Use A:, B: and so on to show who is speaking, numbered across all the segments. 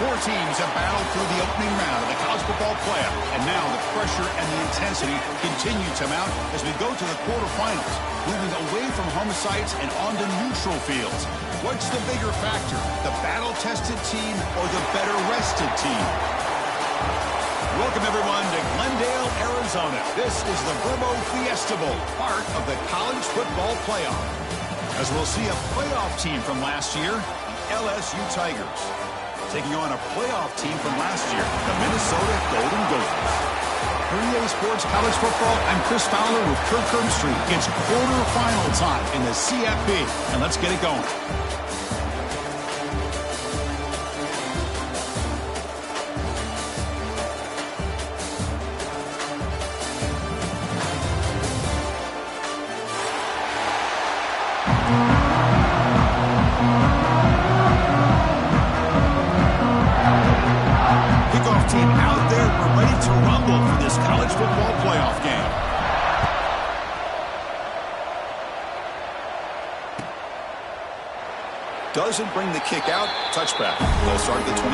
A: Four teams have battled through the opening round of the college football playoff, and now the pressure and the intensity continue to mount as we go to the quarterfinals, moving away from home sites and onto neutral fields. What's the bigger factor, the battle-tested team or the better-rested team? Welcome, everyone, to Glendale, Arizona. This is the Verbo Fiesta Bowl, part of the college football playoff. As we'll see a playoff team from last year, the LSU Tigers, taking on a playoff team from last year, the Minnesota Golden Gophers. For EA Sports College Football, I'm Chris Fowler with Kirk Herbstreit. It's quarterfinal time in the CFP, and let's get it going. Doesn't bring the kick out. Touchback. They'll start at the 25.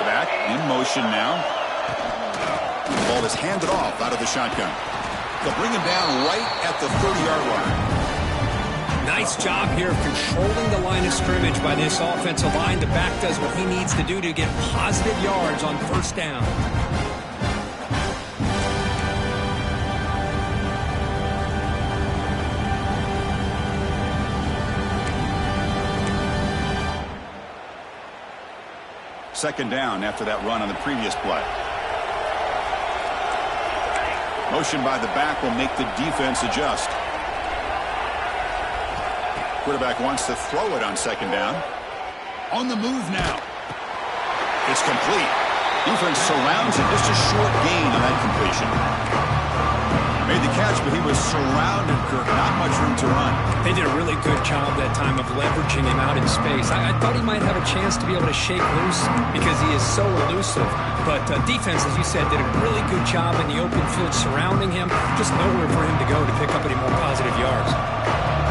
A: Back in motion now. The ball is handed off out of the shotgun. They'll bring him down right at the 30-yard line.
B: Nice job here of controlling the line of scrimmage by this offensive line. The back does what he needs to do to get positive yards on first down.
A: Second down after that run on the previous play. Motion by the back will make the defense adjust. Quarterback wants to throw it on second down. On the move now. It's complete. Defense surrounds him. Just a short gain on that completion. Made the catch, but he was surrounded, Kirk. Not much room to run.
B: They did a really good job that time of leveraging him out in space. I thought he might have a chance to be able to shake loose because he is so elusive. But defense, as you said, did a really good job in the open field surrounding him. Just nowhere for him to go to pick up any more positive yards.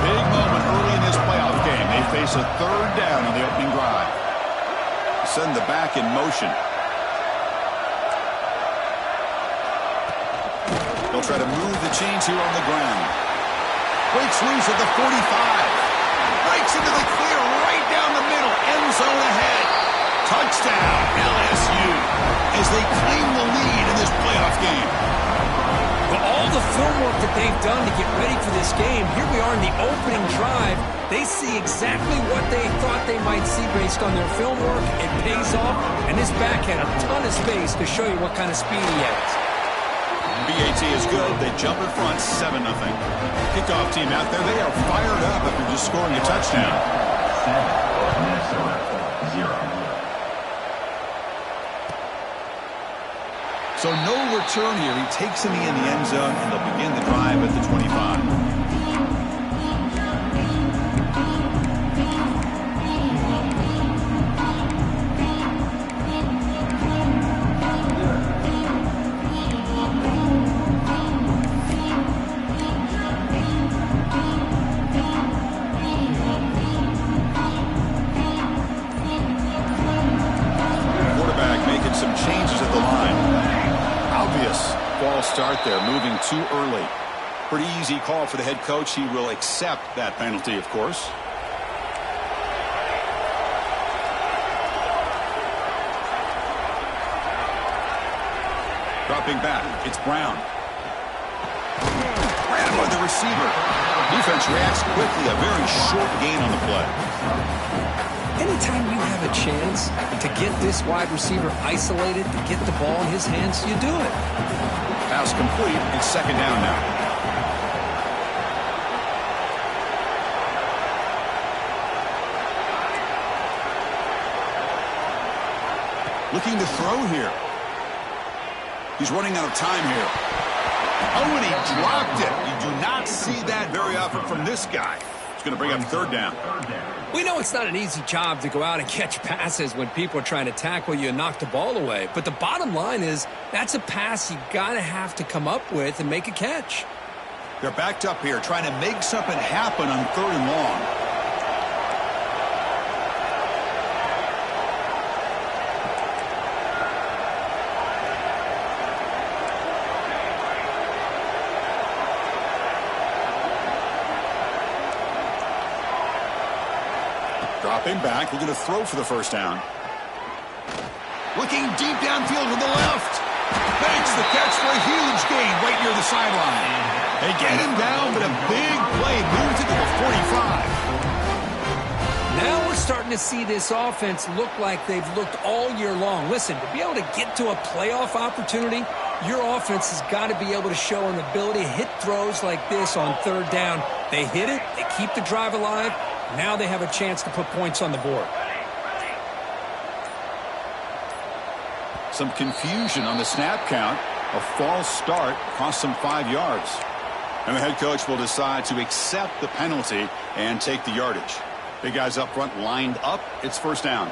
A: Big moment early in this playoff game. They face a third down on the opening drive. Send the back in motion. They'll try to move the chains here on the ground. Breaks loose at the 45. Breaks into the clear right down the middle. End zone ahead. Touchdown, LSU, as they claim the lead in this playoff game.
B: Well, all the film work that they've done to get ready for this game, here we are in the opening drive. They see exactly what they thought they might see based on their film work. It pays off, and this back had a ton of space to show you what kind of speed he has.
A: BAT is good. They jump in front, 7-0. Kickoff team out there. They are fired up after just scoring a touchdown.
C: 7, Minnesota 0.
A: So no return here. He takes him in the end zone, and they'll begin the drive at the 25. Start there, moving too early. Pretty easy call for the head coach. He will accept that penalty, of course. Dropping back, it's Brown. Ran by the receiver. Defense reacts quickly. A very short gain on the play.
B: Anytime you have a chance to get this wide receiver isolated, to get the ball in his hands, you do it.
A: Pass complete. It's second down now. Looking to throw here. He's running out of time here. Oh, and he dropped it. You do not see that very often from this guy. It's going to bring up third down.
B: We know it's not an easy job to go out and catch passes when people are trying to tackle you and knock the ball away. But the bottom line is that's a pass you got to have to come up with and make a catch.
A: They're backed up here trying to make something happen on third and long. Dropping back, looking to throw for the first down. Looking deep downfield to the left. Makes the catch for a huge gain right near the sideline. They get him down, but a big play moves it to the 45.
B: Now we're starting to see this offense look like they've looked all year long. Listen, to be able to get to a playoff opportunity, your offense has got to be able to show an ability to hit throws like this on third down. They hit it, they keep the drive alive. Now they have a chance to put points on the board.
A: Some confusion on the snap count. A false start cost them 5 yards. And the head coach will decide to accept the penalty and take the yardage. Big guys up front lined up. It's first down.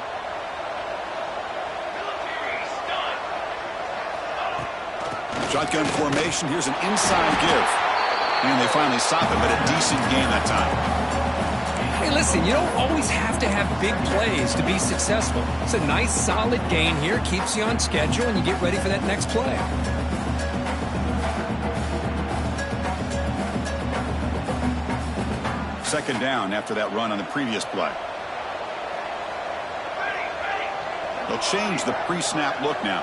A: Shotgun formation. Here's an inside give. And they finally stop him, but a decent gain that time.
B: Hey, listen, you don't always have to have big plays to be successful. It's a nice, solid gain here. Keeps you on schedule, and you get ready for that next play.
A: Second down after that run on the previous play. They'll change the pre-snap look now.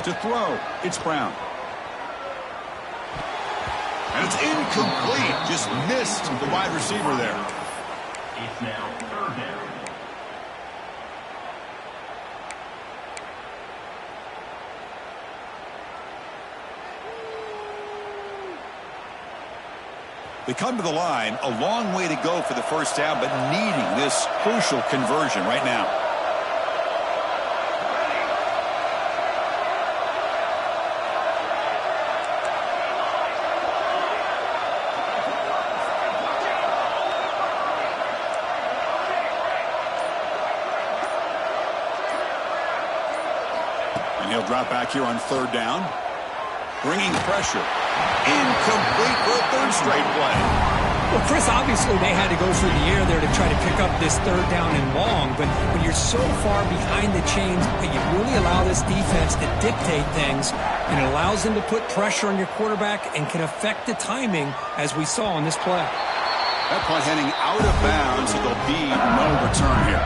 A: To throw, it's Brown. And it's incomplete. Just missed the wide receiver there.
C: It's now third down.
A: They come to the line, a long way to go for the first down, but needing this crucial conversion right now. And he'll drop back here on third down. Bringing pressure. Incomplete for a third straight play.
B: Well, Chris, obviously they had to go through the air there to try to pick up this third down and long, but when you're so far behind the chains, you really allow this defense to dictate things, and it allows them to put pressure on your quarterback and can affect the timing, as we saw on this play.
A: That punt heading out of bounds, so there'll be no return here.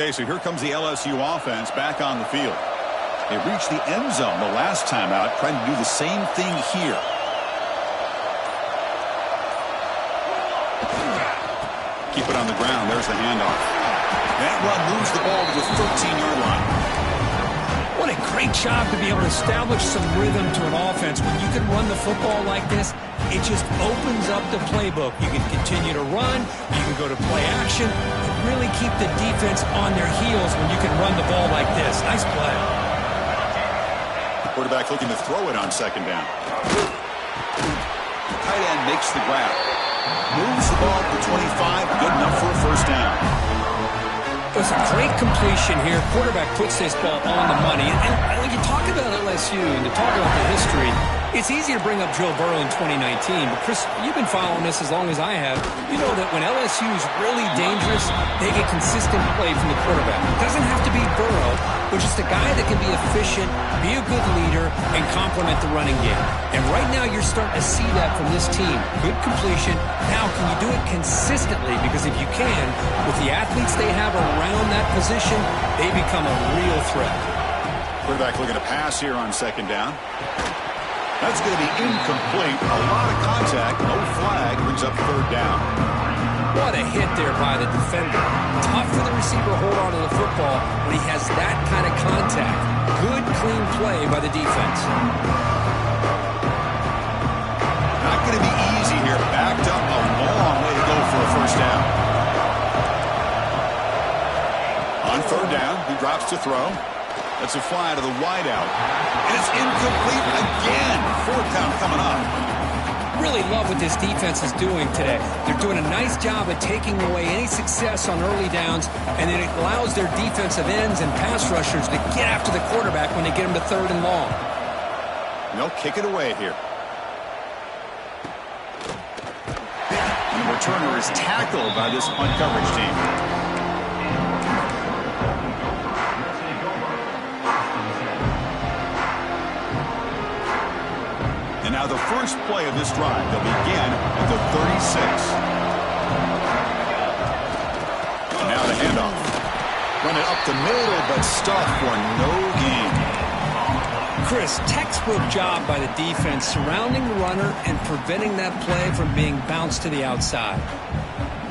A: Okay, so here comes the LSU offense back on the field. They reached the end zone the last time out, trying to do the same thing here. Keep it on the ground. There's the handoff. That run moves the ball to the 13-yard line.
B: What a great job to be able to establish some rhythm to an offense. When you can run the football like this, it just opens up the playbook. You can continue to run. You can go to play action. And really keep the defense on their heels when you can run the ball like this. Nice play.
A: Quarterback looking to throw it on second down. Tight end makes the grab. Moves the ball to 25. Good enough for a first down.
B: It was a great completion here. Quarterback puts this ball on the money. And when you talk about LSU and you talk about the history, it's easy to bring up Joe Burrow in 2019. But, Chris, you've been following this as long as I have. You know that when LSU is really dangerous, they get consistent play from the quarterback. It doesn't have to be Burrow, but just a guy that can be efficient, be a good leader, and complement the running game. And right now you're starting to see that from this team. Good completion. Now, can you do it consistently? Because if you can, with the athletes they have around that position, they become a real threat.
A: Quarterback looking to pass here on second down. That's going to be incomplete. A lot of contact. No flag. Brings up third down.
B: What a hit there by the defender. Tough for the receiver to hold on to the football when he has that kind of contact. Good, clean play by the defense.
A: Not going to be easy here. Backed up a long way to go for a first down. On third down, he drops to throw. That's a fly to the wideout. And it's incomplete again. Fourth down coming up.
B: Really love what this defense is doing today. They're doing a nice job of taking away any success on early downs, and then it allows their defensive ends and pass rushers to get after the quarterback when they get him to third and long.
A: They'll kick it away here. And the returner is tackled by this punt coverage team. And now the first play of this drive, they'll begin at the 36. And now the handoff. Run it up the middle, but stuffed for no gain.
B: Chris, textbook job by the defense surrounding the runner and preventing that play from being bounced to the outside.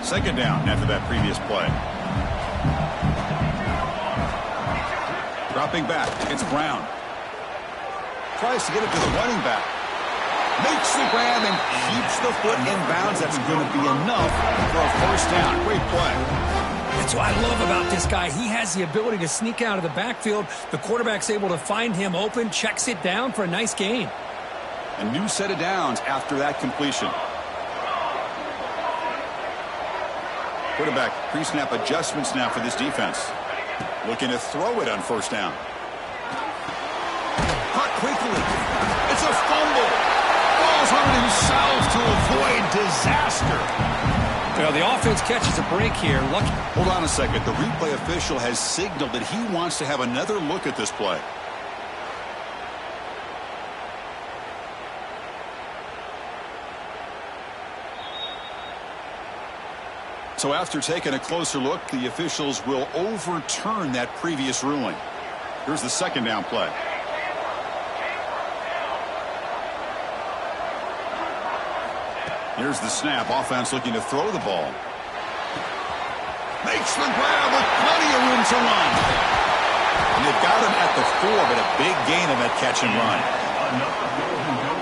A: Second down after that previous play. Dropping back, it's Brown. Tries to get it to the running back. Makes the grab and keeps the foot in bounds. That's going to be enough for a first down. Great play.
B: That's what I love about this guy. He has the ability to sneak out of the backfield. The quarterback's able to find him open, checks it down for a nice gain.
A: A new set of downs after that completion. Quarterback pre-snap adjustments now for this defense. Looking to throw it on first down. Caught quickly. It's a fumble. Ball's on himself to avoid disaster.
B: Well, the offense catches a break here. Lucky.
A: Hold on a second. The replay official has signaled that he wants to have another look at this play. So after taking a closer look, the officials will overturn that previous ruling. Here's the second down play. Here's the snap. Offense looking to throw the ball. Makes the grab with plenty of room to run. And they've got him at the 4, but a big gain on that catch and run.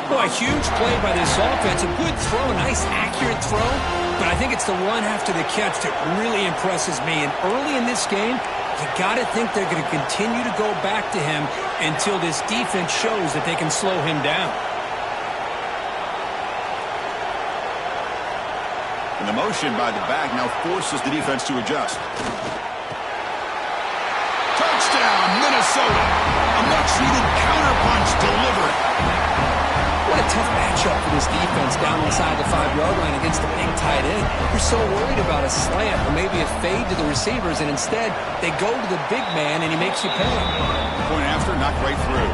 B: Boy, a huge play by this offense. A good throw, a nice accurate throw. But I think it's the run after the catch that really impresses me. And early in this game, you got to think they're going to continue to go back to him until this defense shows that they can slow him down.
A: And the motion by the back now forces the defense to adjust. Touchdown, Minnesota. A much-needed counterpunch delivered.
B: What a tough matchup for this defense down inside the 5-yard line against the big tight end. You're so worried about a slant or maybe a fade to the receivers, and instead they go to the big man and he makes you pay.
A: Point after, knocked right through.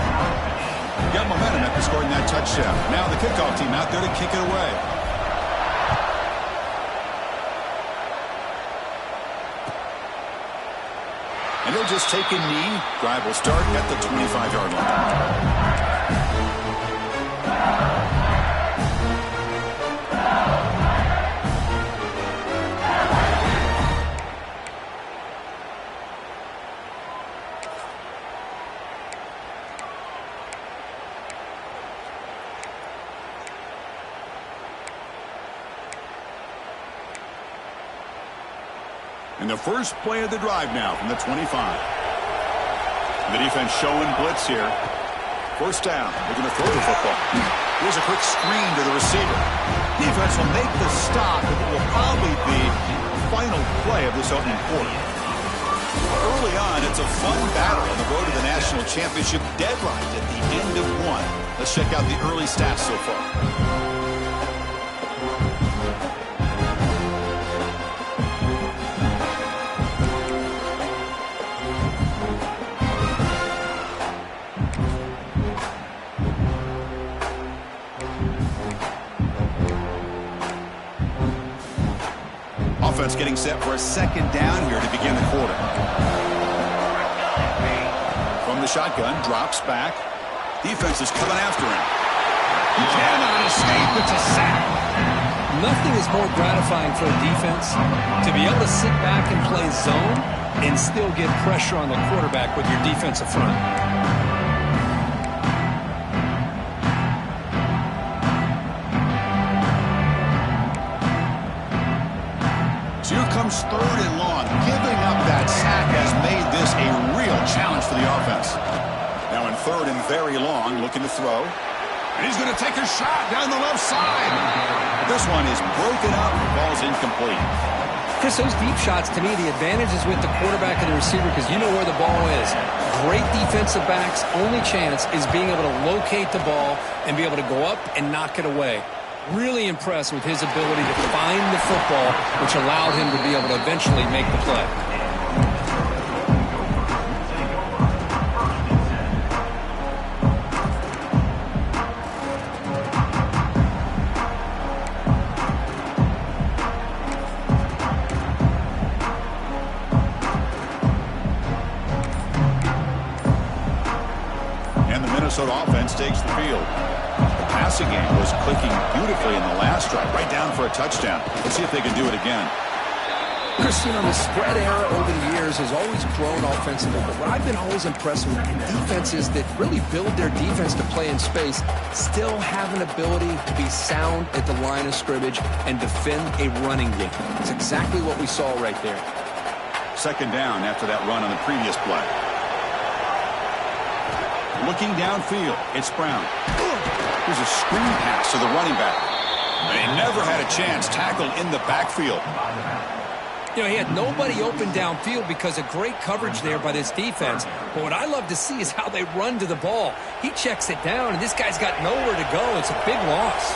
A: Got momentum after scoring that touchdown. Now the kickoff team out there to kick it away. And he'll just take a knee. Drive will start at the 25-yard line. And the first play of the drive now from the 25. The defense showing blitz here. First down. They're going to throw the football. Here's a quick screen to the receiver. Defense will make the stop, and it will probably be the final play of this opening quarter. Early on, it's a fun battle on the road to the national championship deadline at the end of one. Let's check out the early stats so far. Offense getting set for a second down here to begin the quarter. From the shotgun, drops back. Defense is coming after him. He cannot escape. It's a sack.
B: nothing is more gratifying for a defense to be able to sit back and play zone and still get pressure on the quarterback with your defensive front.
A: So here comes 3rd and long. Giving up that sack has made this a real challenge for the offense. Now in 3rd and very long, looking to throw. And he's going to take a shot down the left side. This one is broken up. Ball's incomplete.
B: Chris, those deep shots, to me, the advantage is with the quarterback and the receiver because you know where the ball is. Great defensive backs' only chance is being able to locate the ball and be able to go up and knock it away. Really impressed with his ability to find the football, which allowed him to be able to eventually make the play.
A: Minnesota offense takes the field. The passing game was clicking beautifully in the last drive, right down for a touchdown. Let's see if they can do it again.
B: Chris, you know, the spread era over the years has always grown offensively, but what I've been always impressed with in defenses that really build their defense to play in space still have an ability to be sound at the line of scrimmage and defend a running game. It's exactly what we saw right there.
A: 2nd down after that run on the previous play. Looking downfield, it's Brown. Here's a screen pass to the running back. They never had a chance tackled in the backfield.
B: You know, he had nobody open downfield because of great coverage there by this defense. But what I love to see is how they run to the ball. He checks it down, and this guy's got nowhere to go. It's a big loss.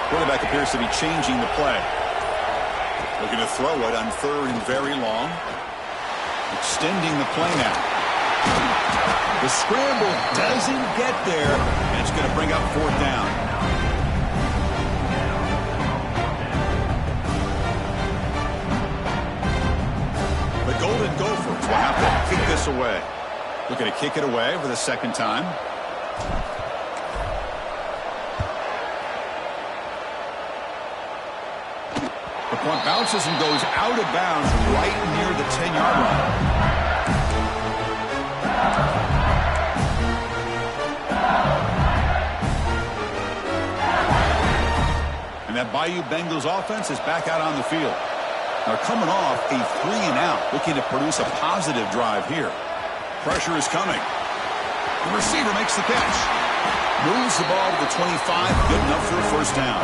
A: Quarterback appears to be changing the play. Looking to throw it on 3rd and very long. Extending the play now. The scramble doesn't get there, and it's going to bring up 4th down. The Golden Gophers will have to kick this away. Looking to kick it away for the 2nd time. The punt bounces and goes out of bounds right near the 10-yard line. And that Bayou Bengals offense is back out on the field. They're coming off a 3-and-out, looking to produce a positive drive here. Pressure is coming. The receiver makes the catch. Moves the ball to the 25, good enough for a 1st down.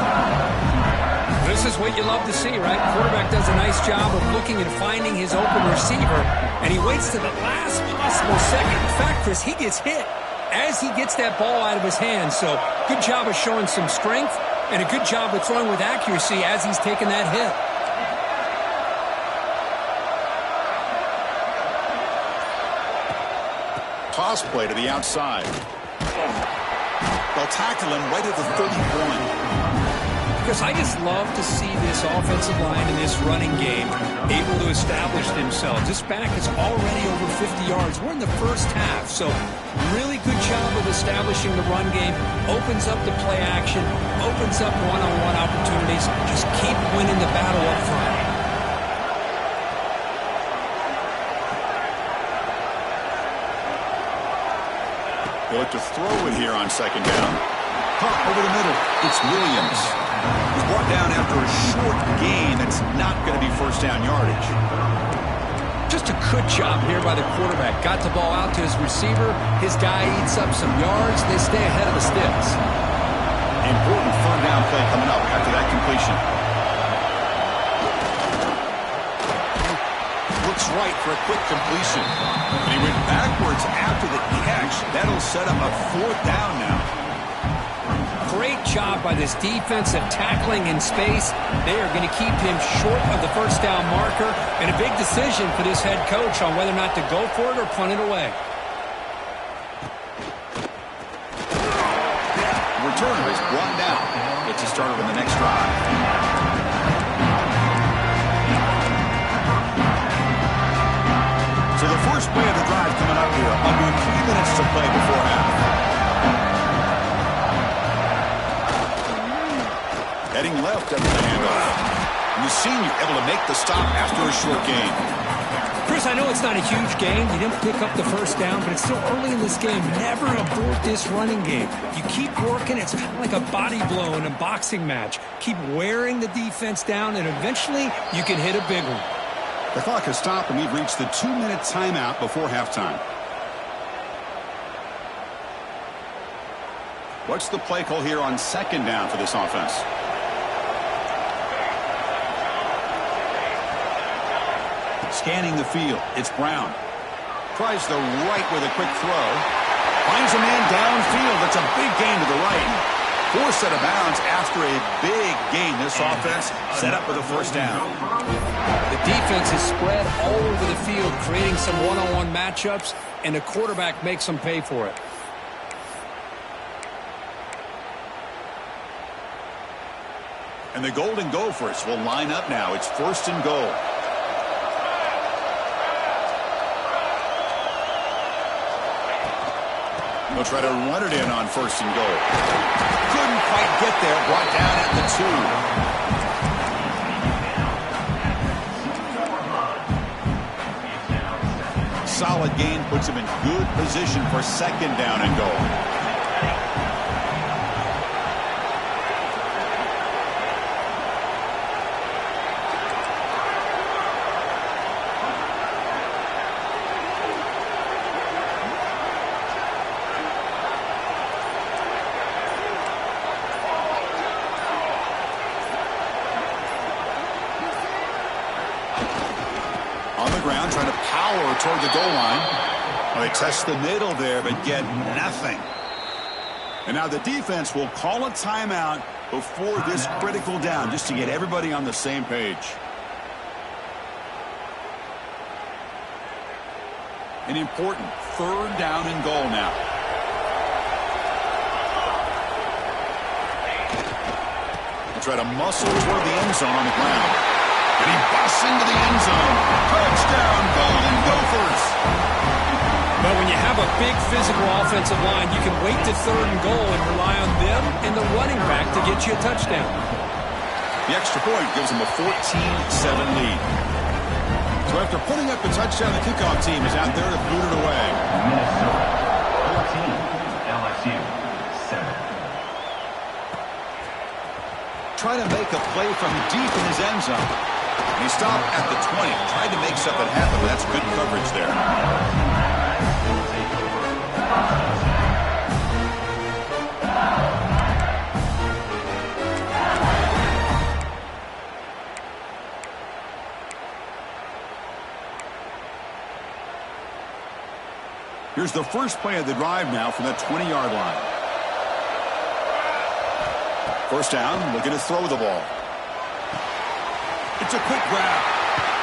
B: This is what you love to see, right? Quarterback does a nice job of looking and finding his open receiver, and he waits to the last possible second. In fact, Chris, he gets hit as he gets that ball out of his hands. So good job of showing some strength and a good job of throwing with accuracy as he's taking that hit.
A: Toss play to the outside. They'll tackle him right at the 31.
B: Because I just love to see this offensive line and this running game able to establish themselves. This back is already over 50 yards. We're in the 1st half, so really good job of establishing the run game. Opens up the play action, opens up one-on-one opportunities. Just keep winning the battle up front.
A: They look to throw it here on 2nd down. Pop over the middle. It's Williams. He's brought down after a short gain. That's not going to be 1st down yardage.
B: Just a good job here by the quarterback. Got the ball out to his receiver. His guy eats up some yards. They stay ahead of the sticks.
A: Important 3rd down play coming up after that completion. Looks right for a quick completion. And he went backwards after the catch. That'll set up a 4th down now.
B: Great job by this defensive tackling in space. They are going to keep him short of the 1st down marker, and a big decision for this head coach on whether or not to go for it or punt it away.
A: The returner is brought down. Gets you started on the next drive. So the first play of the drive coming up here. Under 3 minutes to play before half. Heading left after the handoff. And the senior able to make the stop after a short gain.
B: Chris, I know it's not a huge game. You didn't pick up the first down, but it's still early in this game. Never abort this running game. You keep working. It's kind of like a body blow in a boxing match. Keep wearing the defense down, and eventually you can hit a big one.
A: The clock has stopped, and we've reached the 2-minute timeout before halftime. What's the play call here on second down for this offense? Scanning the field, it's Brown. Tries the right with a quick throw. Finds a man downfield. That's a big gain to the right. Forced out of bounds after a big gain. This offense set up with a first down.
B: The defense is spread all over the field, creating some one-on-one matchups, and the quarterback makes them pay for it.
A: And the Golden Gophers will line up now. It's first and goal. They'll try to run it in on first and goal. Couldn't quite get there. Brought down at the 2. Solid gain puts him in good position for second down and goal. Trying to power toward the goal line. Well, they test the middle there, but get nothing. And now the defense will call a timeout before this critical down, just to get everybody on the same page. An important third down and goal now. They'll try to muscle toward the end zone on the ground. And he busts into the end zone. Touchdown, Golden Gophers.
B: But when you have a big physical offensive line, you can wait to third and goal and rely on them and the running back to get you a touchdown.
A: The extra point gives them a 14-7 lead. So after putting up the touchdown, the kickoff team is out there to boot it away.
C: Minnesota 14, LSU 7.
A: Try to make a play from deep in his end zone. He stopped at the 20. Tried to make something happen, but that's good coverage there. Here's the first play of the drive now from the 20-yard line. First down, looking to throw the ball. It's a quick grab.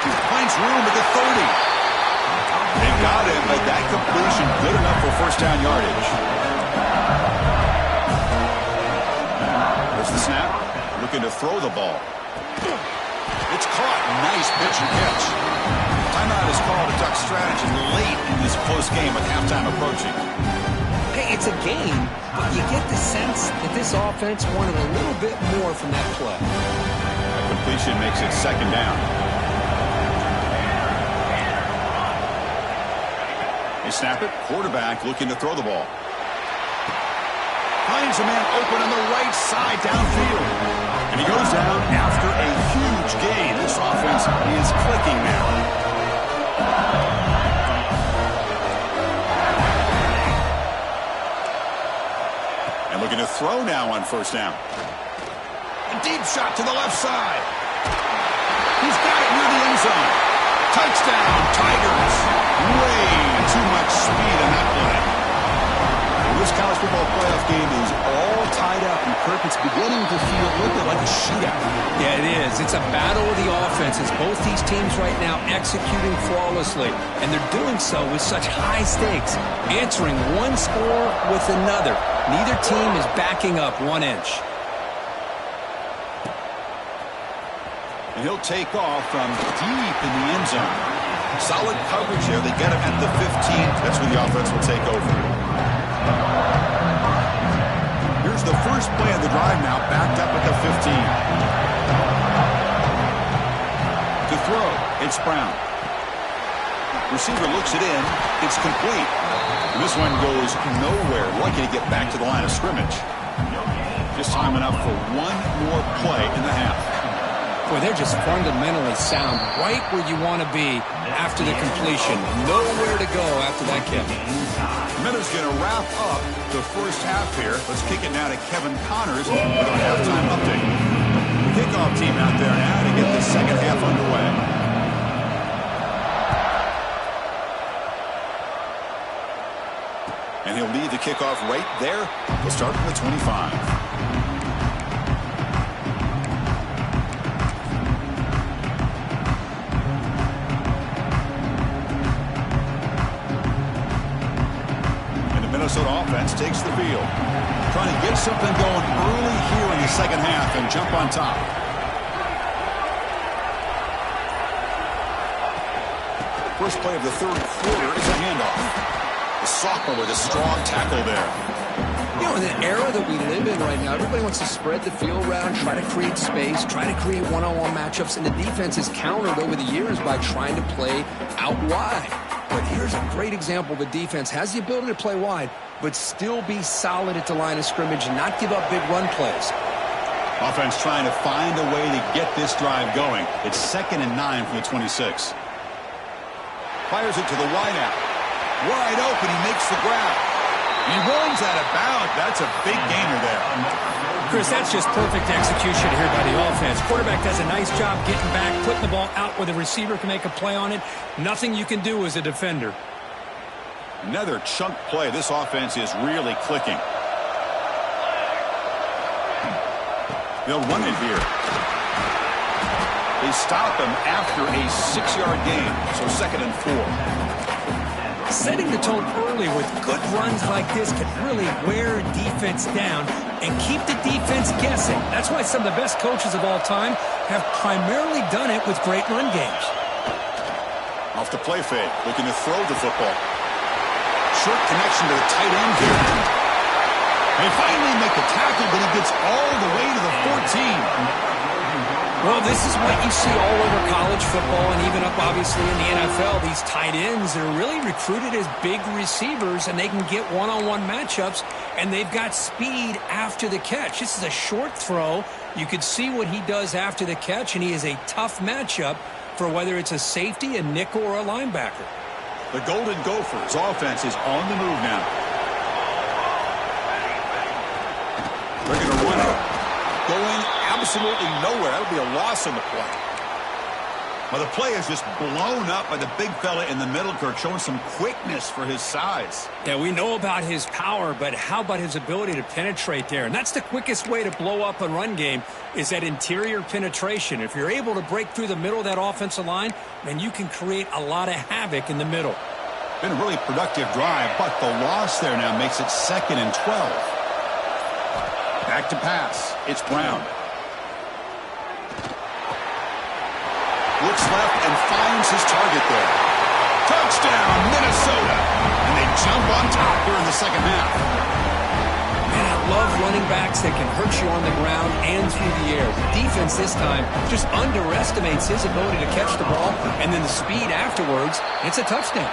A: He finds room at the 30. They got him, but that completion good enough for first down yardage. There's the snap. Looking to throw the ball. It's caught. Nice pitch and catch. Timeout is called to duck strategy late in this close game with halftime approaching.
B: Hey, it's a game, but you get the sense that this offense wanted a little bit more from that play.
A: That completion makes it second down. They snap it. Quarterback looking to throw the ball. Finds a man open on the right side downfield. And he goes down after a huge gain. This offense is clicking now. Looking to throw now on first down. A deep shot to the left side. He's got it near the end zone. Touchdown, Tigers. Way too much speed on that play. Well, this college football playoff game is all tied up, and Kirk, it's beginning to feel a little bit like a shootout.
B: Yeah, it is. It's a battle of the offenses. Both these teams right now executing flawlessly, and they're doing so with such high stakes, answering one score with another. Neither team is backing up 1 inch.
A: And he'll take off from deep in the end zone. Solid coverage there. They get him at the 15. That's when the offense will take over. Here's the first play of the drive now, backed up at the 15. To throw, it's Brown. Receiver looks it in. It's complete. And this one goes nowhere. Lucky to get back to the line of scrimmage. Just time enough for one more play in the half.
B: Boy, they're just fundamentally sound, right where you want to be after the completion. Nowhere to go after that catch.
A: Miller's going to wrap up the first half here. Let's kick it now to Kevin Connors with our halftime update. Kickoff team out there now to get the second half underway. And he'll lead the kickoff right there. He'll start from the 25. And the Minnesota offense takes the field. Trying to get something going early here in the second half and jump on top. First play of the third quarter is a handoff. The sophomore with a strong tackle there.
B: You know, in the era that we live in right now, everybody wants to spread the field around, try to create space, try to create one-on-one matchups, and the defense is countered over the years by trying to play out wide. But here's a great example. The defense has the ability to play wide, but still be solid at the line of scrimmage and not give up big run plays.
A: Offense trying to find a way to get this drive going. It's 2nd and 9 from the 26. Fires it to the wideout. Wide open, he makes the grab. He runs out of bounds. That's a big gainer there.
B: Chris, that's just perfect execution here by the offense. Quarterback does a nice job getting back, putting the ball out where the receiver can make a play on it. Nothing you can do as a defender.
A: Another chunk play. This offense is really clicking. They'll run it here. They stop him after a 6-yard gain, so 2nd and 4.
B: Setting the tone early with good runs like this can really wear a defense down and keep the defense guessing. That's why some of the best coaches of all time have primarily done it with great run games.
A: Off the play fake, looking to throw the football. Short connection to the tight end here. They finally make the tackle, but he gets all the way to the 14.
B: Well, this is what you see all over college football and even up, obviously, in the NFL. These tight ends are really recruited as big receivers, and they can get one-on-one matchups, and they've got speed after the catch. This is a short throw. You could see what he does after the catch, and he is a tough matchup for whether it's a safety, a nickel, or a linebacker.
A: The Golden Gophers offense is on the move now. They're going to run it. Going absolutely nowhere. That'll be a loss on the play. Well, the play is just blown up by the big fella in the middle, Kirk, showing some quickness for his size.
B: Yeah, we know about his power, but how about his ability to penetrate there? And that's the quickest way to blow up a run game is that interior penetration. If you're able to break through the middle of that offensive line, then you can create a lot of havoc in the middle.
A: Been a really productive drive, but the loss there now makes it 2nd and 12. Back to pass. It's Brown. Looks left and finds his target there. Touchdown, Minnesota. And they jump on top here in the second half.
B: Man, I love running backs that can hurt you on the ground and through the air. The defense this time just underestimates his ability to catch the ball, and then the speed afterwards, it's a touchdown.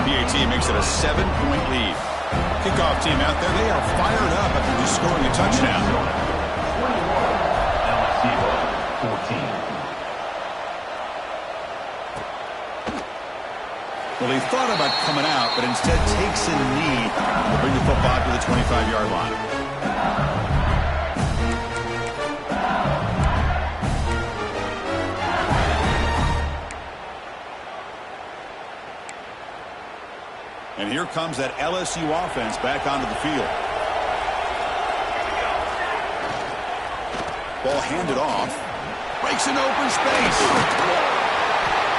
A: PAT makes it a 7-point lead. Kickoff team out there, they are fired up after just scoring a touchdown.
C: 14.
A: Well, he thought about coming out, but instead takes a knee to bring the football to the 25-yard line. And here comes that LSU offense back onto the field. Ball handed off. Breaks an open space.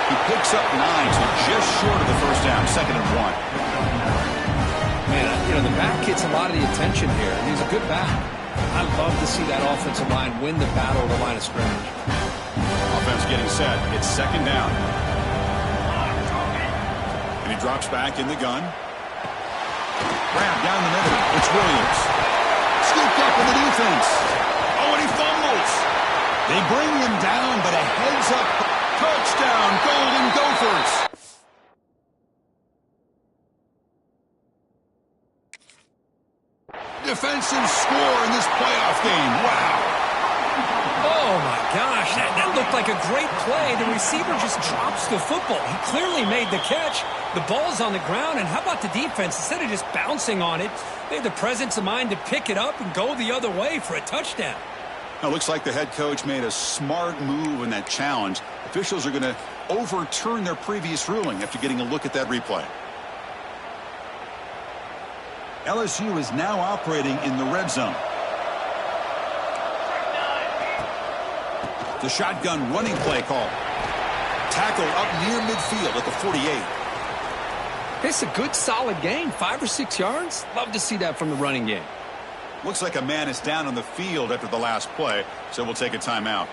A: He picks up 9, so just short of the first down, 2nd and 1.
B: Man, you know, the back gets a lot of the attention here, and he's a good back. I love to see that offensive line win the battle of the line of scrimmage.
A: Offense getting set. It's 2nd down. And he drops back in the gun. Grab down the middle. It's Williams. Scooped up in the defense. Oh, and he fumbles. They bring him down, but a heads-up touchdown, Golden Gophers. Defensive score in this playoff game. Wow.
B: Oh, my gosh, that looked like a great play. The receiver just drops the football. He clearly made the catch. The ball's on the ground, and how about the defense? Instead of just bouncing on it, they had the presence of mind to pick it up and go the other way for a touchdown.
A: Now, it looks like the head coach made a smart move in that challenge. Officials are going to overturn their previous ruling after getting a look at that replay. LSU is now operating in the red zone. The shotgun running play call. Tackle up near midfield at the 48.
B: It's a good, solid game. 5 or 6 yards. Love to see that from the running game.
A: Looks like a man is down on the field after the last play, so we'll take a timeout.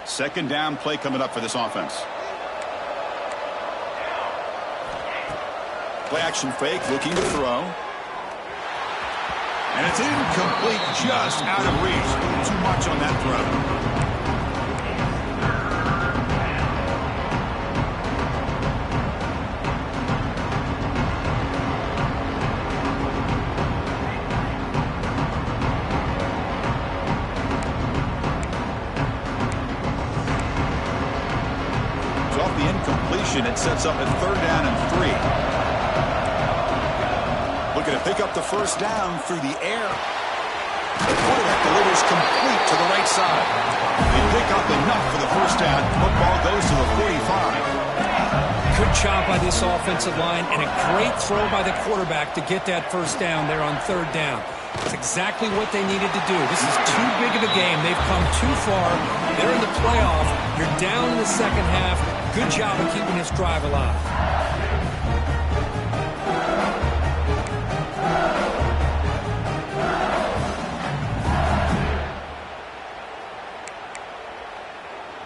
A: Second down play coming up for this offense. Play action fake, looking to throw. And it's incomplete, just out of reach. Too much on that throw. It's off the incompletion. It sets up at 3rd down and 3. Looking to pick up the first down through the air. The quarterback delivers complete to the right side. They pick up enough for the first down. Football goes to the 45.
B: Good job by this offensive line and a great throw by the quarterback to get that first down there on 3rd down. It's exactly what they needed to do. This is too big of a game. They've come too far. They're in the playoff. You're down in the second half. Good job of keeping this drive alive.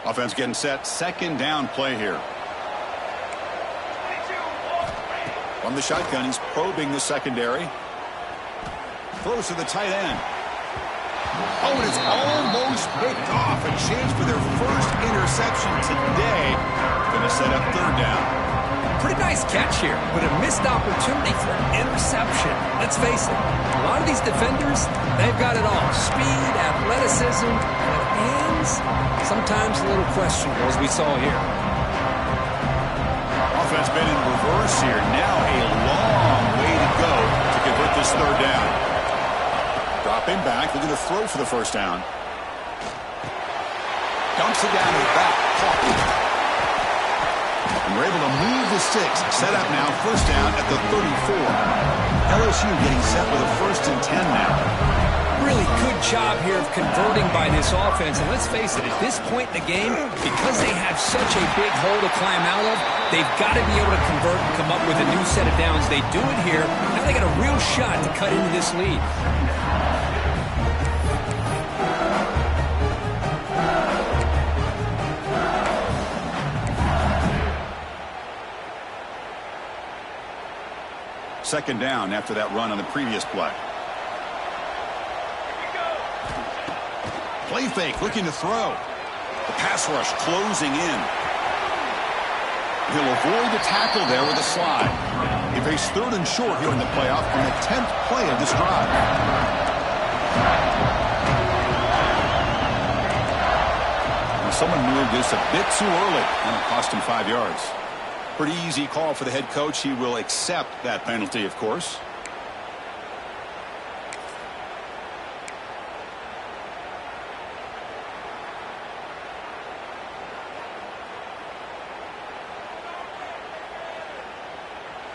A: Offense getting set. Second down play here. From the shotgun, he's probing the secondary. Throws to the tight end. Oh, and it's almost picked off. A chance for their first interception today. Going to set up 3rd down.
B: Pretty nice catch here, but a missed opportunity for an interception. Let's face it, a lot of these defenders, they've got it all. Speed, athleticism, and hands, sometimes a little questionable, as we saw here.
A: Offense been in reverse here. Now a long way to go to convert this 3rd down. Dropping back, looking to throw for the first down. Dumps it down to the back. Caught. And we're able to move the sticks. Set up now, first down at the 34. LSU getting set with a 1st and 10 now.
B: Really good job here of converting by this offense. And let's face it, at this point in the game, because they have such a big hole to climb out of, they've got to be able to convert and come up with a new set of downs. They do it here. Now they got a real shot to cut into this lead.
A: Second down after that run on the previous play. Play fake, looking to throw. The pass rush closing in. He'll avoid the tackle there with a slide. He faced 3rd and short here in the playoff on the 10th play of this drive. Now someone moved this a bit too early, and it cost him 5 yards. Pretty easy call for the head coach. He will accept that penalty, of course.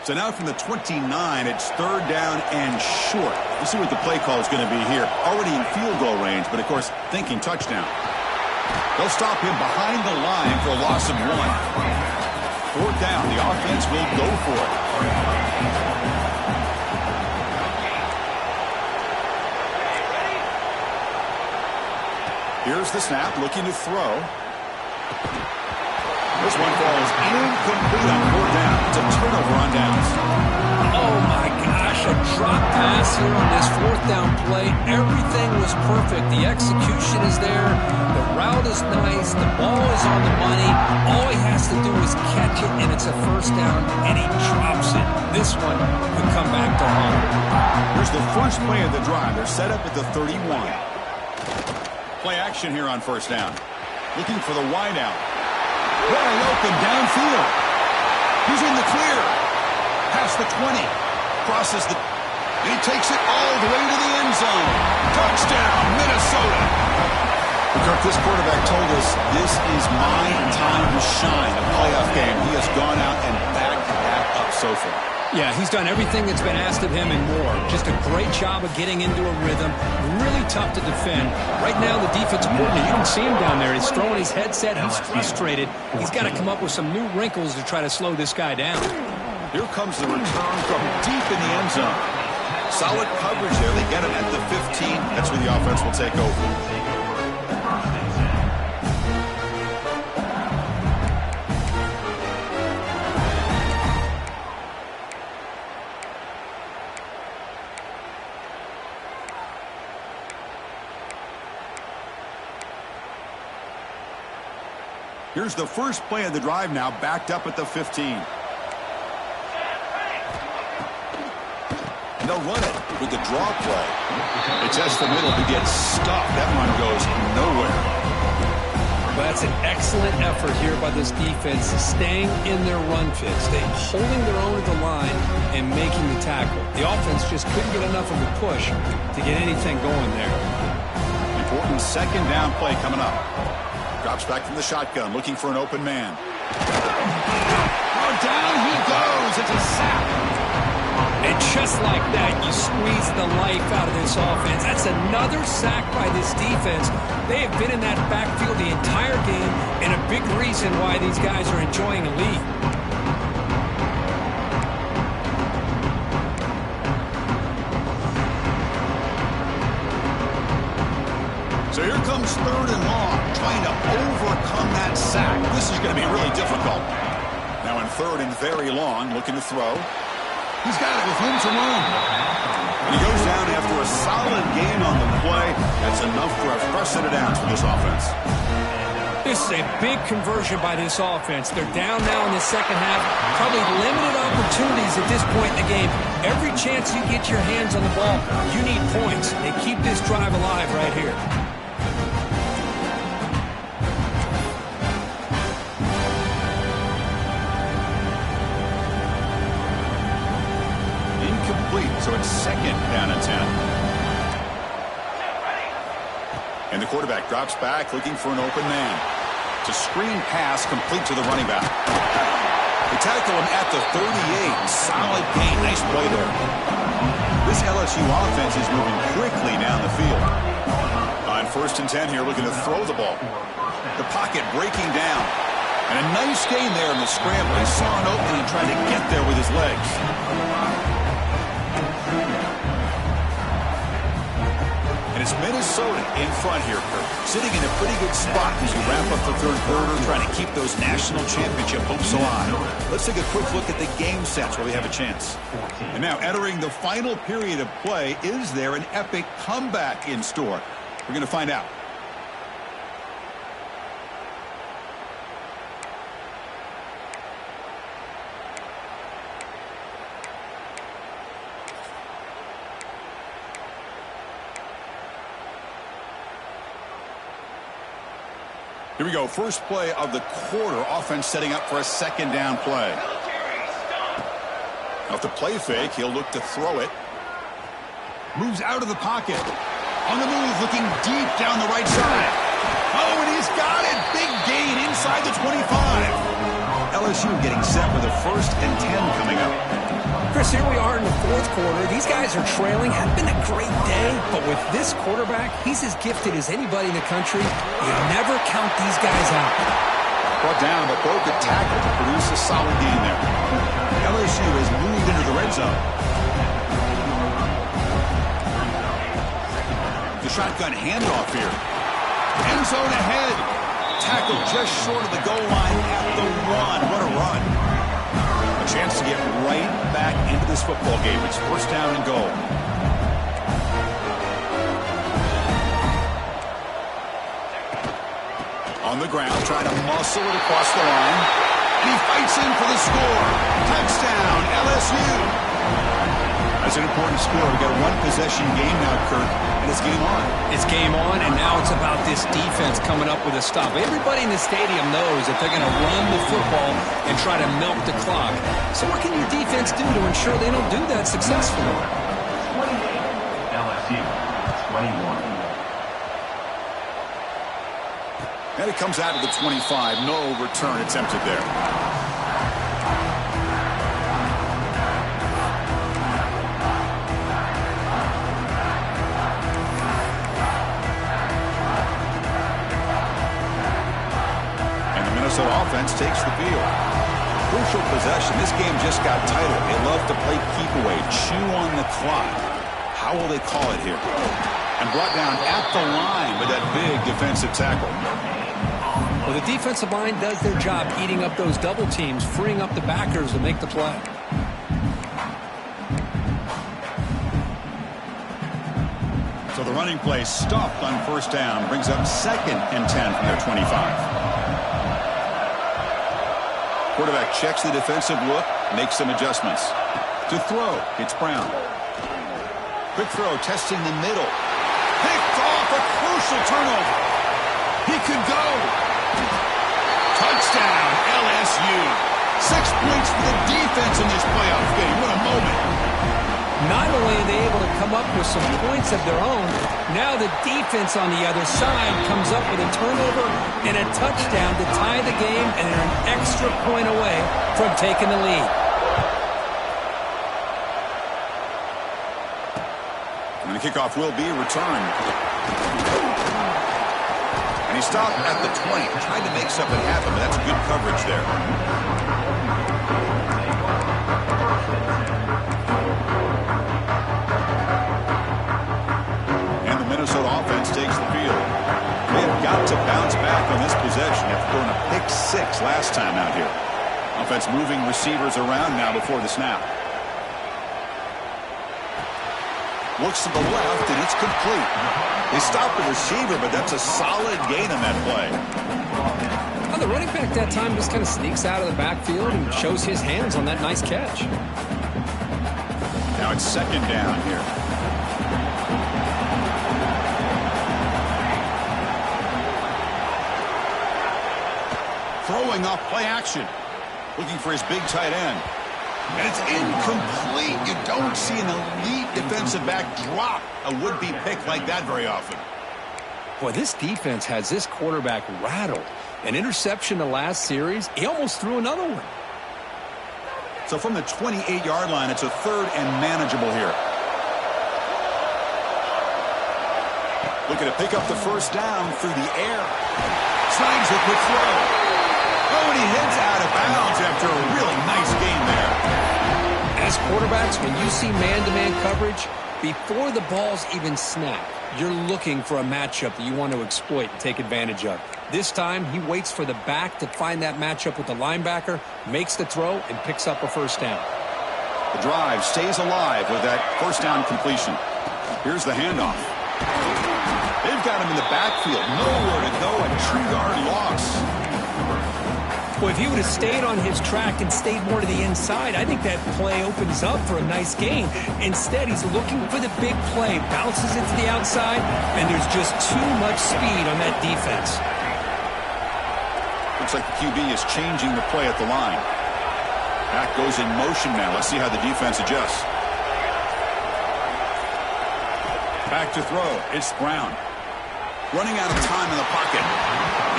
A: So now from the 29, it's 3rd down and short. We'll see what the play call is going to be here. Already in field goal range, but of course, thinking touchdown. They'll stop him behind the line for a loss of 1. 4th down, the offense will go for it. Here's the snap, looking to throw. This one falls incomplete on 4th down. It's a turnover on downs.
B: Oh, my gosh, a drop pass here on this 4th down play. Everything was perfect. The execution is there. The route is nice. The ball is on the money. All he has to do is catch it, and it's a 1st down, and he drops it. This one could come back to home.
A: Here's the first play of the drive. They're set up at the 31. Play action here on 1st down. Looking for the wideout. Wide open downfield. He's in the clear. Past the 20. Crosses the... He takes it all the way to the end zone. Touchdown, Minnesota. Kirk, this quarterback told us this is my time to shine. A playoff game. He has gone out and backed that up so far.
B: Yeah, he's done everything that's been asked of him and more. Just a great job of getting into a rhythm. Really tough to defend. Right now, the defensive coordinator, you can see him down there. He's throwing his headset. He's frustrated. He's got to come up with some new wrinkles to try to slow this guy down.
A: Here comes the return from deep in the end zone. Solid coverage there. They get him at the 15. That's where the offense will take over. Here's the first play of the drive now, backed up at the 15. And they'll run it with the draw play. They test the middle. He gets stuck. That run goes nowhere.
B: Well, that's an excellent effort here by this defense, staying in their run fit, holding their own at the line and making the tackle. The offense just couldn't get enough of a push to get anything going there.
A: Important 2nd down play coming up. Drops back from the shotgun, looking for an open man. Oh, down he goes. It's a sack.
B: And just like that, you squeeze the life out of this offense. That's another sack by this defense. They have been in that backfield the entire game, and a big reason why these guys are enjoying a lead.
A: So here comes 3rd and long, trying to overcome that sack. This is going to be really difficult. Now in 3rd and very long, looking to throw. He's got it with room to run. And he goes down after a solid gain on the play. That's enough for a first set of downs for this offense.
B: This is a big conversion by this offense. They're down now in the 2nd half. Probably limited opportunities at this point in the game. Every chance you get your hands on the ball, you need points. They keep this drive alive right here.
A: So it's 2nd down and 10. And the quarterback drops back, looking for an open man. It's a screen pass complete to the running back. They tackle him at the 38. Solid gain. Nice play there. This LSU offense is moving quickly down the field. On 1st and 10 here, looking to throw the ball. The pocket breaking down. And a nice gain there in the scramble. He saw an opening and tried to get there with his legs. And it's Minnesota in front here, Kirk. Sitting in a pretty good spot as you wrap up the 3rd quarter, trying to keep those national championship hopes alive. Let's take a quick look at the game sets where we have a chance. And now entering the final period of play, is there an epic comeback in store? We're going to find out. Here we go. First play of the quarter. Offense setting up for a 2nd down play. Off the play fake, he'll look to throw it. Moves out of the pocket. On the move, looking deep down the right side. Oh, and he's got it. Big gain inside the 25. LSU getting set with a 1st and 10 coming up.
B: Chris, here we are in the 4th quarter. These guys are trailing. Hadn't been a great day, but with this quarterback, he's as gifted as anybody in the country. You never count these guys out.
A: Brought down, but broke a tackle to produce a solid gain there. LSU has moved into the red zone. The shotgun handoff here. End zone ahead. Tackle just short of the goal line at the 1. What a run. A chance to get right back into this football game. It's first down and goal. On the ground, trying to muscle it across the line. And he fights in for the score. Touchdown, LSU. That's an important score. We've got a one-possession game now, Kurt, and it's game on.
B: It's game on, and now it's about this defense coming up with a stop. Everybody in the stadium knows that they're going to run the football and try to milk the clock. So what can your defense do to ensure they don't do that successfully?
C: 28, LSU, 21.
A: And it comes out of the 25. No return attempted there. Minnesota offense takes the field. Crucial possession. This game just got tighter. They love to play keep away, chew on the clock. How will they call it here? And brought down at the line with that big defensive tackle.
B: Well, the defensive line does their job eating up those double teams, freeing up the backers to make the play.
A: So the running play stopped on first down, brings up 2nd and 10 from their 25. Quarterback checks the defensive look, makes some adjustments. To throw, it's Brown. Quick throw, testing the middle. Picked off, a crucial turnover. He could go. Touchdown, LSU. 6 points for the defense in this playoff game. What a moment.
B: Not only are they able to come up with some points of their own, now the defense on the other side comes up with a turnover and a touchdown to tie the game, and they're an extra point away from taking the lead.
A: And the kickoff will be returned. And he stopped at the 20, trying to make something happen, but that's good coverage there. Minnesota offense takes the field. They have got to bounce back on this possession after throwing a pick 6 last time out here. Offense moving receivers around now before the snap. Looks to the left, and it's complete. They stopped the receiver, but that's a solid gain on that play.
B: Well, the running back that time just kind of sneaks out of the backfield and shows his hands on that nice catch.
A: Now it's 2nd down here. Throwing off play action. Looking for his big tight end. And it's incomplete. You don't see an elite defensive back drop a would-be pick like that very often.
B: Boy, this defense has this quarterback rattled. An interception the last series. He almost threw another one.
A: So from the 28-yard line, it's a 3rd and manageable here. Looking to pick up the first down through the air. Slides a quick throw. Oh, and he heads out of bounds after a really nice game there.
B: As quarterbacks, when you see man-to-man coverage, before the ball's even snapped, you're looking for a matchup that you want to exploit and take advantage of. This time, he waits for the back to find that matchup with the linebacker, makes the throw, and picks up a first down.
A: The drive stays alive with that first down completion. Here's the handoff. They've got him in the backfield. Nowhere to go. A 2-yard loss.
B: Well, if he would have stayed on his track and stayed more to the inside, I think that play opens up for a nice gain. Instead, he's looking for the big play, bounces it to the outside, and there's just too much speed on that defense.
A: Looks like the QB is changing the play at the line. Back goes in motion now. Let's see how the defense adjusts. Back to throw. It's Brown. Running out of time in the pocket.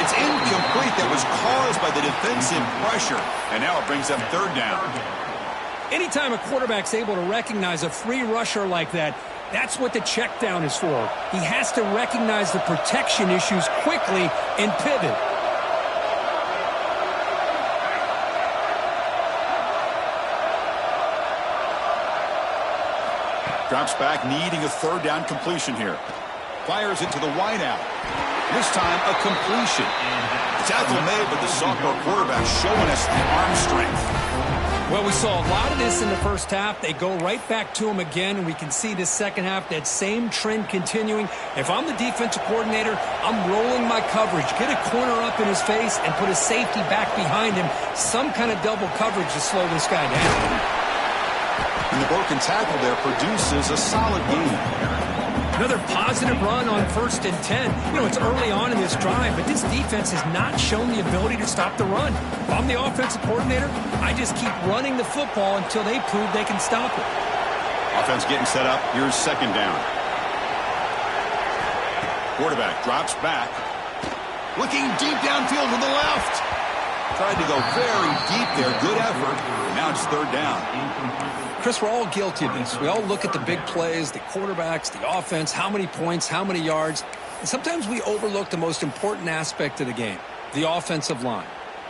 A: It's incomplete. That was caused by the defensive pressure. And now it brings up 3rd down.
B: Anytime a quarterback's able to recognize a free rusher like that, that's what the check down is for. He has to recognize the protection issues quickly and pivot. Drops back, needing a 3rd down completion here. Fires it to the wideout.
A: This time, a completion. Tackle made, but the sophomore quarterback showing us the arm strength.
B: Well, we saw a lot of this in the first half. They go right back to him again, and we can see this second half, that same trend continuing. If I'm the defensive coordinator, I'm rolling my coverage. Get a corner up in his face and put a safety back behind him. Some kind of double coverage to slow this guy down.
A: And the broken tackle there produces a solid gain.
B: Another positive run on 1st and 10. You know, it's early on in this drive, but this defense has not shown the ability to stop the run. If I'm the offensive coordinator, I just keep running the football until they prove they can stop it.
A: Offense getting set up. Here's 2nd down. Quarterback drops back. Looking deep downfield to the left. Tried to go very deep there. Good effort. Now it's 3rd down.
B: Chris, we're all guilty of this. We all look at the big plays, the quarterbacks, the offense, how many points, how many yards. And sometimes we overlook the most important aspect of the game, the offensive line.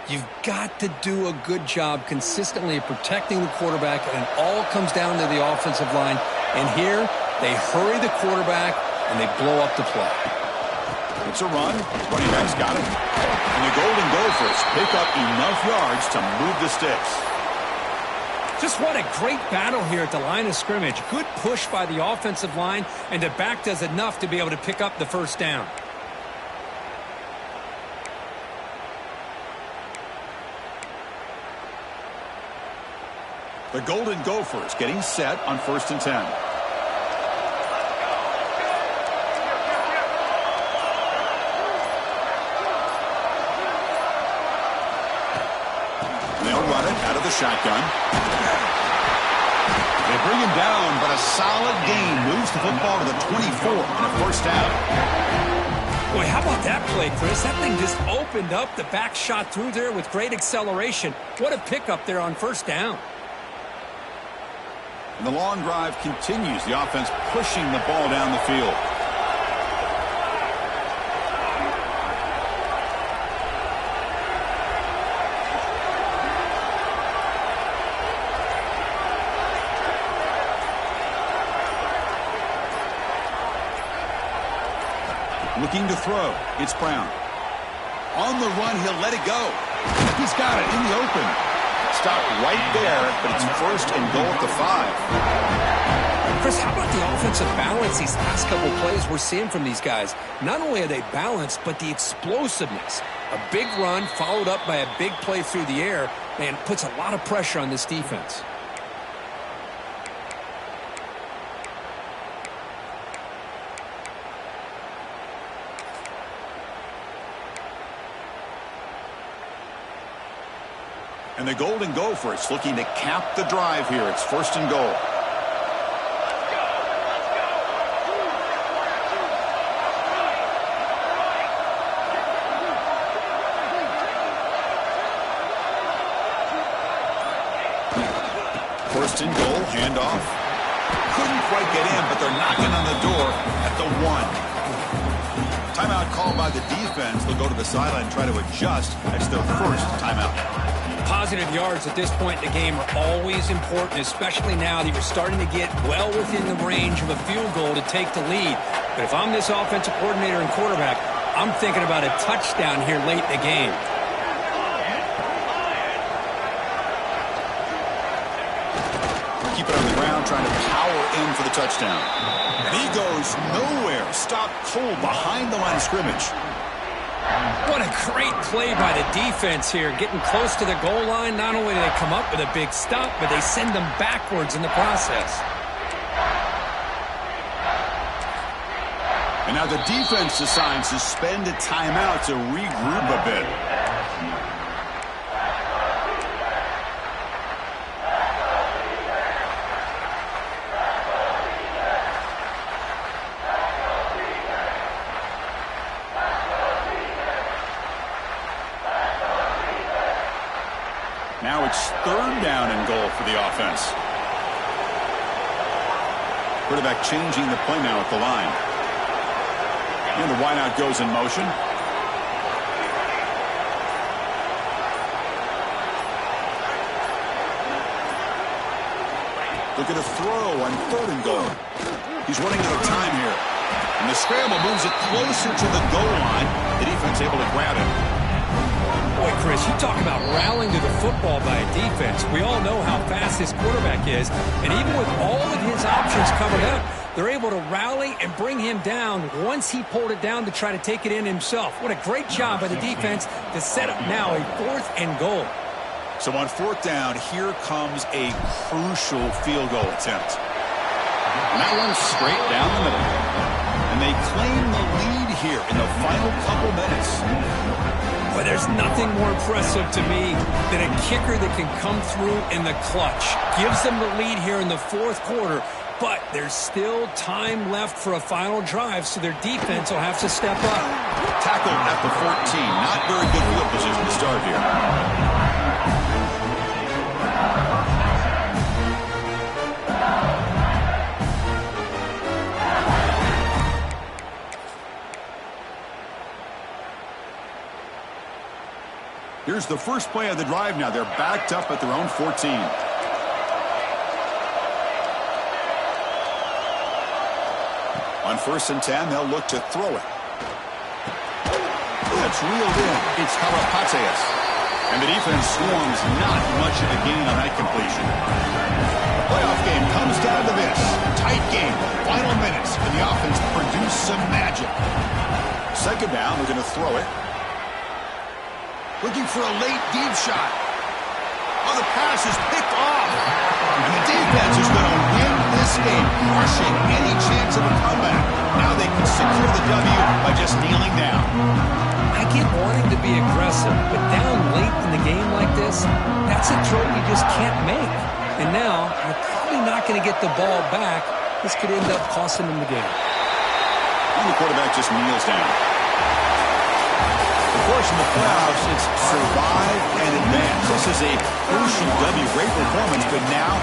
B: You've got to do a good job consistently of protecting the quarterback, and it all comes down to the offensive line. And here, they hurry the quarterback, and they blow up the play.
A: It's a run. Running back's got it. And the Golden Gophers pick up enough yards to move the sticks.
B: Just what a great battle here at the line of scrimmage. Good push by the offensive line, and the back does enough to be able to pick up the 1st down.
A: The Golden Gophers getting set on 1st and 10. They'll run it out of the shotgun. They bring him down, but a solid gain moves the football to the 24 and a 1st down.
B: Boy, how about that play, Chris? That thing just opened up. The back shot through there with great acceleration. What a pickup there on 1st down.
A: And the long drive continues. The offense pushing the ball down the field. Looking to throw. It's Brown. On the run, he'll let it go. He's got it in the open. Stopped right there, but it's 1st and goal at the 5.
B: Chris, how about the offensive balance these last couple plays we're seeing from these guys? Not only are they balanced, but the explosiveness. A big run followed up by a big play through the air, man, puts a lot of pressure on this defense.
A: And the Golden Gophers looking to cap the drive here. It's 1st and goal. First and goal, handoff. Couldn't quite get in, but they're knocking on the door at the 1. Timeout called by the defense. They'll go to the sideline and try to adjust. That's their 1st timeout.
B: Positive yards at this point in the game are always important, especially now that you're starting to get well within the range of a field goal to take the lead. But if I'm this offensive coordinator and quarterback, I'm thinking about a touchdown here late in the game.
A: Keep it on the ground, trying to power in for the touchdown. And he goes nowhere. Stopped cold behind the line of scrimmage.
B: What a great play by the defense here. Getting close to the goal line, not only do they come up with a big stop, but they send them backwards in the process.
A: And now the defense decides to spend a timeout to regroup a bit. Now it's 3rd down and goal for the offense. Quarterback changing the play now at the line. And the wideout goes in motion. Looking to throw on 3rd and goal. He's running out of time here. And the scramble moves it closer to the goal line. The defense able to grab it.
B: Boy, Chris, you talk about rallying to the football by a defense. We all know how fast this quarterback is. And even with all of his options covered up, they're able to rally and bring him down once he pulled it down to try to take it in himself. What a great job by the defense to set up now a 4th and goal.
A: So on 4th down, here comes a crucial field goal attempt. And that one's straight down the middle. And they claim the lead here in the final couple minutes.
B: Boy, there's nothing more impressive to me than a kicker that can come through in the clutch. Gives them the lead here in the 4th quarter, but there's still time left for a final drive, so their defense will have to step up.
A: Tackled at the 14. Not very good field position to start here. Here's the first play of the drive now. They're backed up at their own 14. On 1st and 10, they'll look to throw it. That's reeled in. It's Karapateas. And the defense swarms not much of a gain on that completion. The playoff game comes down to this. Tight game. Final minutes. And the offense produced some magic. 2nd down, they're going to throw it. Looking for a late deep shot. Oh, the pass is picked off. And the defense is going to win this game, crushing any chance of a comeback. Now they can secure the W by just kneeling down.
B: I get wanting to be aggressive, but down late in the game like this, that's a throw you just can't make. And now, you're probably not going to get the ball back. This could end up costing them the game.
A: And the quarterback just kneels down. Of course, in the playoffs, it's survive and advance. This is a crucial W. Great performance, but now